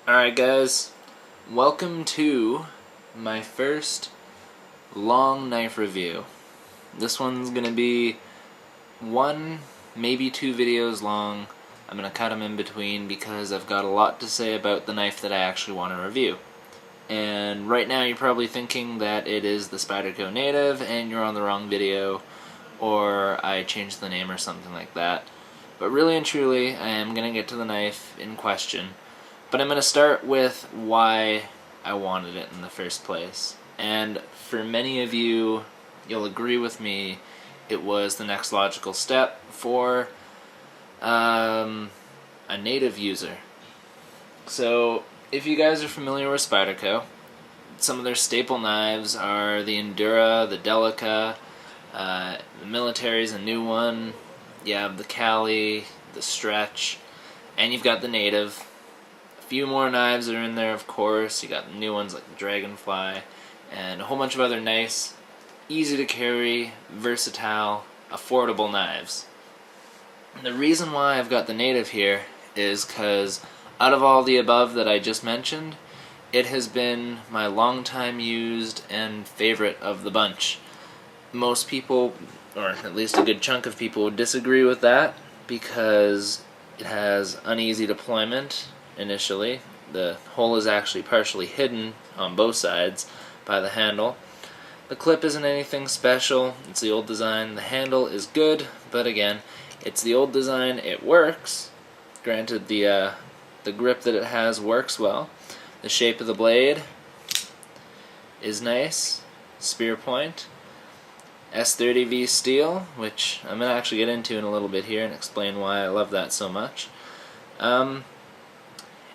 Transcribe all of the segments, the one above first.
Alright guys, welcome to my first long knife review. This one's gonna be one, maybe two videos long. I'm gonna cut them in between because I've got a lot to say about the knife that I actually want to review. And right now you're probably thinking that it is the Spyderco Native and you're on the wrong video, or I changed the name or something like that. But really and truly, I am gonna get to the knife in question. But I'm going to start with why I wanted it in the first place. And for many of you, you'll agree with me, it was the next logical step for a native user. So if you guys are familiar with Spyderco, some of their staple knives are the Endura, the Delica, the Military's a new one, you have the Cali, the Stretch, and you've got the Native. Few more knives are in there, of course. You got the new ones like the Dragonfly and a whole bunch of other nice, easy to carry, versatile, affordable knives. And the reason why I've got the Native here is because out of all the above that I just mentioned, it has been my long-time used and favorite of the bunch. Most people, or at least a good chunk of people, would disagree with that because it has uneasy deployment. Initially, the hole is actually partially hidden on both sides by the handle. The clip isn't anything special, it's the old design. The handle is good, but again, it's the old design, it works. Granted, the grip that it has works well. The shape of the blade is nice, spear point. S30V steel, which I'm going to actually get into in a little bit here and explain why I love that so much.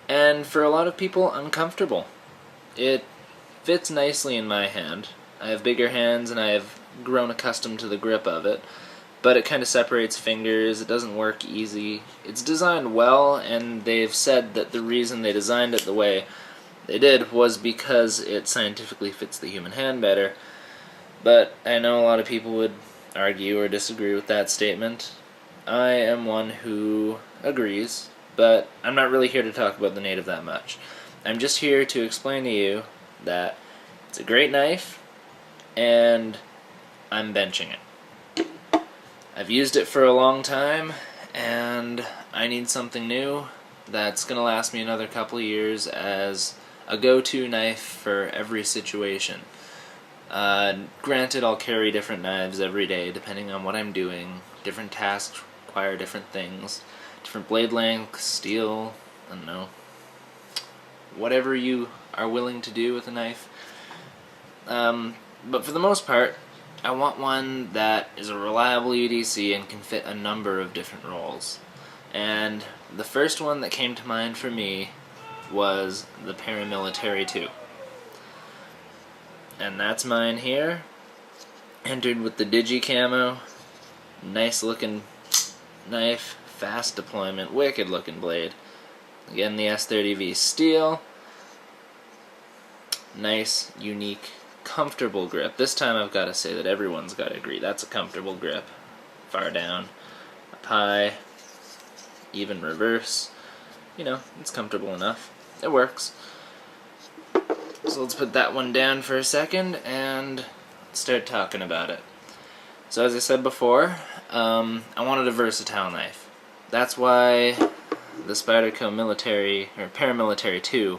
And for a lot of people, uncomfortable. It fits nicely in my hand. I have bigger hands and I have grown accustomed to the grip of it, but it kind of separates fingers, it doesn't work easy. It's designed well, and they've said that the reason they designed it the way they did was because it scientifically fits the human hand better. But I know a lot of people would argue or disagree with that statement. I am one who agrees. But I'm not really here to talk about the Native that much. I'm just here to explain to you that it's a great knife, and I'm benching it. I've used it for a long time, and I need something new that's going to last me another couple of years as a go-to knife for every situation. Granted, I'll carry different knives every day depending on what I'm doing. Different tasks require different things. Different blade lengths, steel, I don't know, whatever you are willing to do with a knife. But for the most part, I want one that is a reliable UDC and can fit a number of different roles. And the first one that came to mind for me was the Paramilitary 2. And that's mine here, entered with the Digi Camo, nice looking knife. Fast deployment, wicked looking blade. Again, the S30V steel. Nice, unique, comfortable grip. This time I've got to say that everyone's got to agree that's a comfortable grip. Far down, up high, even reverse. You know, it's comfortable enough. It works. So let's put that one down for a second and start talking about it. So as I said before, I wanted a versatile knife. That's why the Spyderco Military, or Paramilitary 2,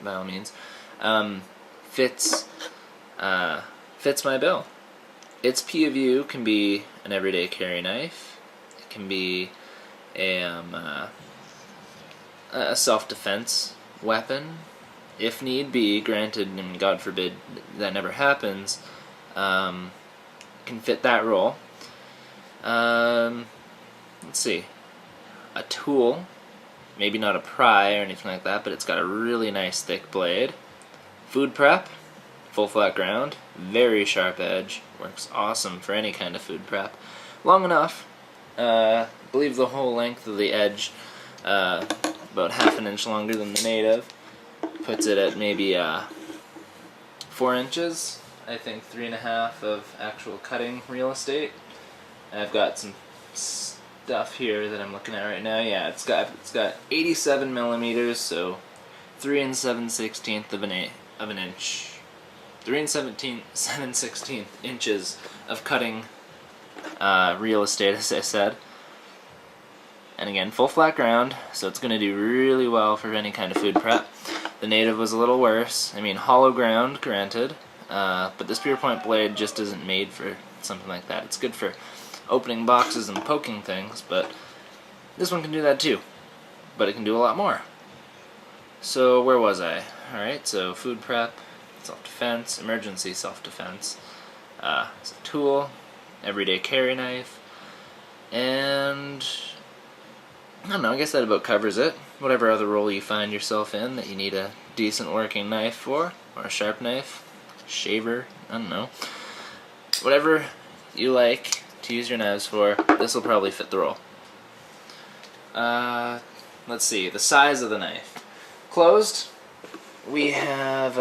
by all means, fits my bill. Its P of U can be an everyday carry knife. It can be a self-defense weapon, if need be. Granted, and God forbid that never happens, can fit that role. Let's see, a tool, maybe not a pry or anything like that, but it's got a really nice thick blade. Food prep, full flat ground, very sharp edge, works awesome for any kind of food prep. Long enough, I believe the whole length of the edge, about half an inch longer than the Native, puts it at maybe 4 inches, I think 3.5 of actual cutting real estate. And I've got some stuff here that I'm looking at right now. Yeah, it's got 87 millimeters, so 3 7/16 of an inch. 3 7/16 inches of cutting real estate, as I said. And again, full flat ground, so it's going to do really well for any kind of food prep. The Native was a little worse. I mean, hollow ground, granted, but this pure point blade just isn't made for something like that. It's good for opening boxes and poking things, but this one can do that too. But it can do a lot more. So where was I? Alright, so food prep, self-defense, emergency self-defense, it's a tool, everyday carry knife, and I don't know, I guess that about covers it. Whatever other role you find yourself in that you need a decent working knife for, or a sharp knife, shaver, I don't know. Whatever you like to use your knives for, this will probably fit the role. Let's see, the size of the knife. Closed, we have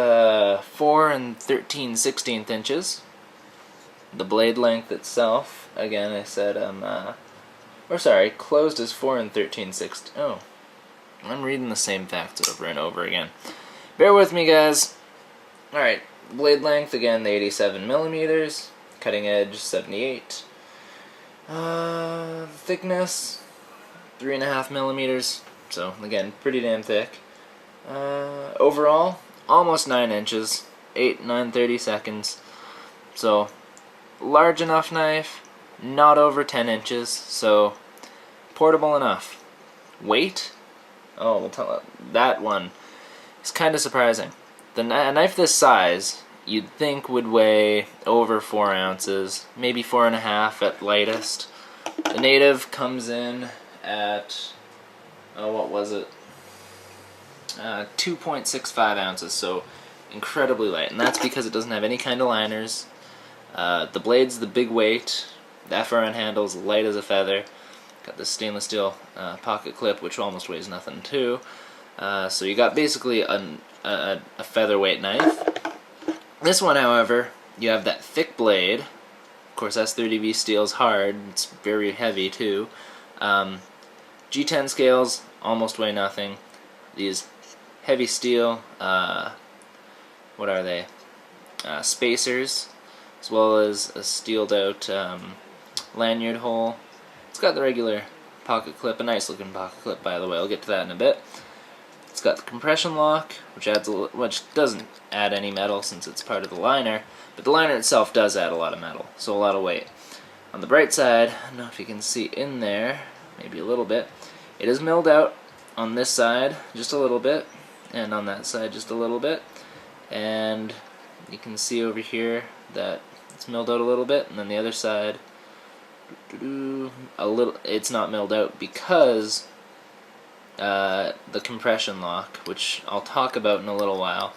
4 13/16 inches. The blade length itself, again I said, closed is 4 13/16. Oh, I'm reading the same facts over and over again. Bear with me, guys. Alright, blade length, again, the 87 millimeters. Cutting edge, 78. Thickness, 3.5 millimeters. So, again, pretty damn thick. Overall, almost 9 inches. 8 9/32. So, large enough knife, not over 10 inches, so portable enough. Weight? Oh, we'll tell that one is kind of surprising. A knife this size, you'd think would weigh over 4 ounces, maybe 4.5 at lightest. The Native comes in at, what was it? 2.65 ounces, so incredibly light, and that's because it doesn't have any kind of liners. The blade's the big weight, the FRN handle's light as a feather. Got this stainless steel pocket clip, which almost weighs nothing too. So you got basically a featherweight knife. This one, however, you have that thick blade. Of course, S30V steel's hard. It's very heavy too. G10 scales almost weigh nothing. These heavy steel, what are they? Spacers, as well as a steeled out lanyard hole. It's got the regular pocket clip, a nice looking pocket clip, by the way. I'll get to that in a bit. It's got the compression lock, which doesn't add any metal since it's part of the liner, but the liner itself does add a lot of metal, so a lot of weight. On the bright side, I don't know if you can see in there, maybe a little bit, it is milled out on this side just a little bit, and on that side just a little bit, and you can see over here that it's milled out a little bit, and then the other side, it's not milled out because the compression lock, which I'll talk about in a little while,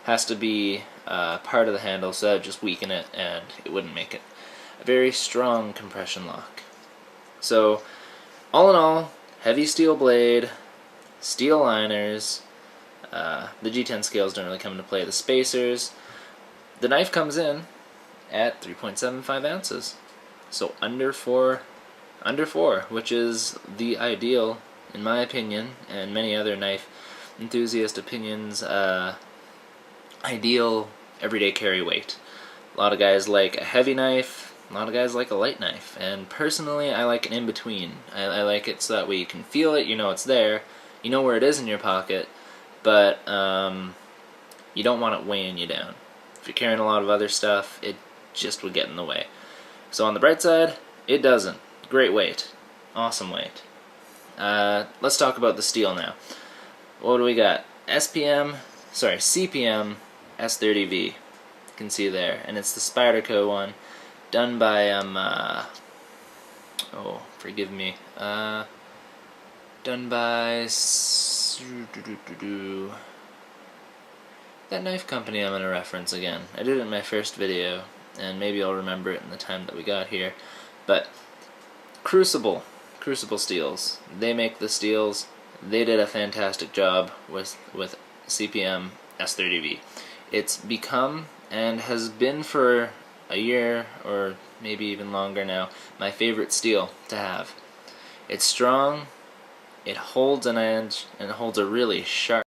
has to be part of the handle, so that would just weaken it and it wouldn't make it a very strong compression lock. So all in all, heavy steel blade, steel liners, the G10 scales don't really come into play, the spacers. The knife comes in at 3.75 ounces, so under 4, which is the ideal, in my opinion, and many other knife enthusiast opinions, ideal everyday carry weight. A lot of guys like a heavy knife, a lot of guys like a light knife, and personally I like an in-between. I like it so that way you can feel it, you know it's there, you know where it is in your pocket, but you don't want it weighing you down. If you're carrying a lot of other stuff, it just would get in the way. So on the bright side, it doesn't. Great weight. Awesome weight. Let's talk about the steel now. What do we got? CPM S30V. You can see there, and it's the Spyderco one, done by oh, forgive me. Done by that knife company I'm going to reference again. I did it in my first video, and maybe I'll remember it in the time that we got here. But Crucible Steels. They make the steels. They did a fantastic job with CPM S30V. It's become, and has been for a year, or maybe even longer now, my favorite steel to have. It's strong, it holds an edge, and it holds a really sharp